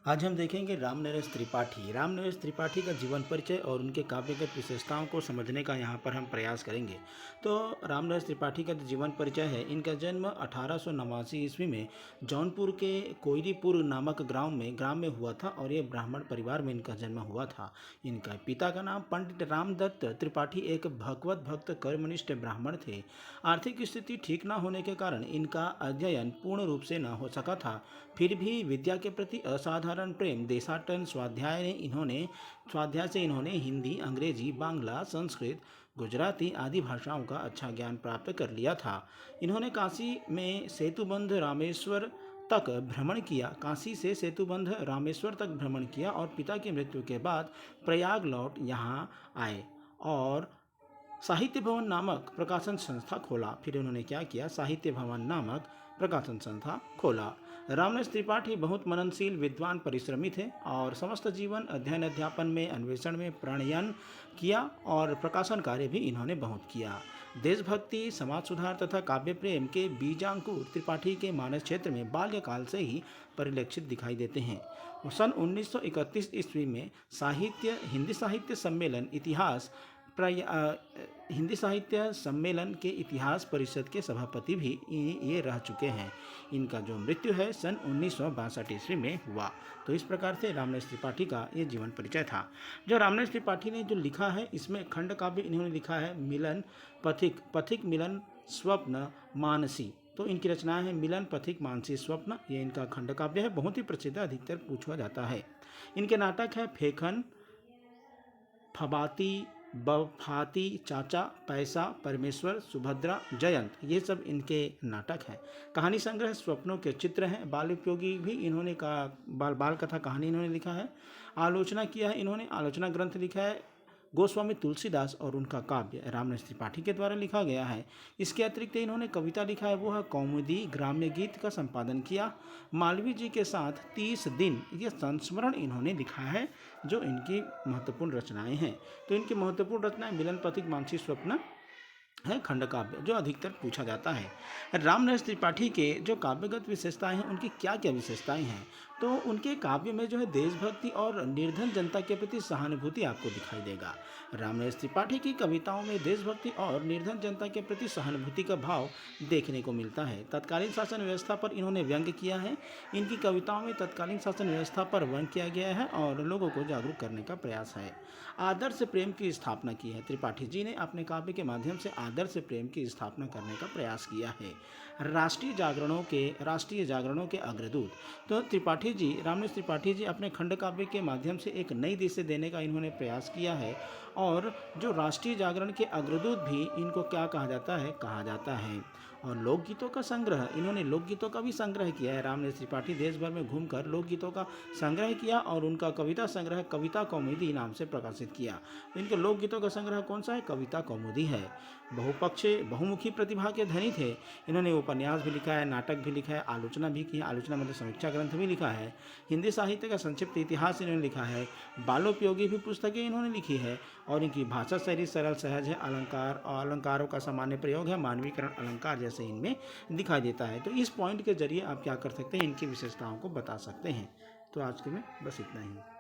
आज हम देखेंगे रामनरेश त्रिपाठी। रामनरेश त्रिपाठी का जीवन परिचय और उनके काव्यगत विशेषताओं को समझने का यहाँ पर हम प्रयास करेंगे। तो रामनरेश त्रिपाठी का जो जीवन परिचय है, इनका जन्म 1889 ईस्वी में जौनपुर के कोयरीपुर नामक ग्राम में हुआ था और ये ब्राह्मण परिवार में इनका जन्म हुआ था। इनका पिता का नाम पंडित रामदत्त त्रिपाठी एक भगवत भक्त कर्मनिष्ठ ब्राह्मण थे। आर्थिक स्थिति ठीक न होने के कारण इनका अध्ययन पूर्ण रूप से न हो सका था। फिर भी विद्या के प्रति असाधारण प्रेम, देशाटन, स्वाध्याय से इन्होंने हिंदी, अंग्रेजी, बांग्ला, संस्कृत, गुजराती आदि भाषाओं का अच्छा ज्ञान प्राप्त कर लिया था। इन्होंने काशी में सेतुबंध रामेश्वर तक भ्रमण किया। काशी से सेतुबंध रामेश्वर तक भ्रमण किया और पिता की मृत्यु के बाद प्रयाग लौट यहाँ आए और साहित्य भवन नामक प्रकाशन संस्था खोला। फिर उन्होंने क्या किया? साहित्य भवन नामक प्रकाशन संस्था खोला। रामनरेश त्रिपाठी बहुत मननशील, विद्वान, परिश्रमी थे और समस्त जीवन अध्ययन अध्यापन में, अन्वेषण में प्रणयन किया और प्रकाशन कार्य भी इन्होंने बहुत किया। देशभक्ति, समाज सुधार तथा काव्य प्रेम के बीजांकुर त्रिपाठी के मानस क्षेत्र में बाल्यकाल से ही परिलक्षित दिखाई देते हैं। सन 1931 ईस्वी में हिंदी साहित्य सम्मेलन के इतिहास परिषद के सभापति भी ये रह चुके हैं। इनका जो मृत्यु है सन 1962 ईस्वी में हुआ। तो इस प्रकार से रामनरेश त्रिपाठी का ये जीवन परिचय था। जो रामनरेश त्रिपाठी ने जो लिखा है, इसमें खंड काव्य इन्होंने लिखा है मिलन, पथिक मिलन, स्वप्न, मानसी। तो इनकी रचनाएं हैं मिलन, पथिक, मानसी, स्वप्न। ये इनका खंड काव्य है, बहुत ही प्रसिद्ध, अधिकतर पूछा जाता है। इनके नाटक है फेखन, फबाती, बफाती, चाचा, पैसा, परमेश्वर, सुभद्रा, जयंत। ये सब इनके नाटक हैं। कहानी संग्रह स्वप्नों के चित्र हैं। बाल उपयोगी भी इन्होंने बाल कथा कहानी इन्होंने लिखा है। आलोचना किया है इन्होंने, आलोचना ग्रंथ लिखा है गोस्वामी तुलसीदास और उनका काव्य रामनरेश त्रिपाठी के द्वारा लिखा गया है। इसके अतिरिक्त इन्होंने कविता लिखा है, वो है कौमुदी। ग्राम्य गीत का संपादन किया। मालवीय जी के साथ 30 दिन ये संस्मरण इन्होंने लिखा है, जो इनकी महत्वपूर्ण रचनाएं हैं। तो इनकी महत्वपूर्ण रचनाएं मिलन, पथिक, मानसी, स्वप्न है खंड काव्य, जो अधिकतर पूछा जाता है। रामनरेश त्रिपाठी के जो काव्यगत विशेषताएं हैं, उनकी क्या क्या विशेषताएं हैं? तो उनके काव्य में जो है देशभक्ति और निर्धन जनता के प्रति सहानुभूति आपको दिखाई देगा। रामनरेश त्रिपाठी की कविताओं में देशभक्ति और निर्धन जनता के प्रति सहानुभूति का भाव देखने को मिलता है। तत्कालीन शासन व्यवस्था पर इन्होंने व्यंग्य किया है। इनकी कविताओं में तत्कालीन शासन व्यवस्था पर व्यंग्य किया गया है और लोगों को जागरूक करने का प्रयास है। आदर्श प्रेम की स्थापना की है। त्रिपाठी जी ने अपने काव्य के माध्यम से आदर्श प्रेम की स्थापना करने का प्रयास किया है। राष्ट्रीय जागरणों के अग्रदूत। तो रामनरेश त्रिपाठी जी अपने खंड काव्य के माध्यम से एक नई दिशा देने का इन्होंने प्रयास किया है और जो राष्ट्रीय जागरण के अग्रदूत भी इनको क्या कहा जाता है। और लोकगीतों का संग्रह, इन्होंने लोकगीतों का भी संग्रह किया है। रामनरेश त्रिपाठी देश भर में घूमकर लोकगीतों का संग्रह किया और उनका कविता संग्रह कविता कौमुदी नाम से प्रकाशित किया। तो इनके लोकगीतों का संग्रह कौन सा है? कविता कौमुदी है। बहुमुखी प्रतिभा के धनी थे। इन्होंने उपन्यास भी लिखा है, नाटक भी लिखा है, आलोचना भी की है। आलोचना मतलब समीक्षा ग्रंथ भी लिखा है। हिंदी साहित्य का संक्षिप्त इतिहास इन्होंने लिखा है। बालोपयोगी भी पुस्तकें इन्होंने लिखी है और इनकी भाषा शैली सरल सहज है। अलंकारों का सामान्य प्रयोग है। मानवीकरण, अलंकार जैसे इनमें दिखाई देता है। तो इस पॉइंट के जरिए आप क्या कर सकते हैं? इनकी विशेषताओं को बता सकते हैं। तो आज के में बस इतना ही।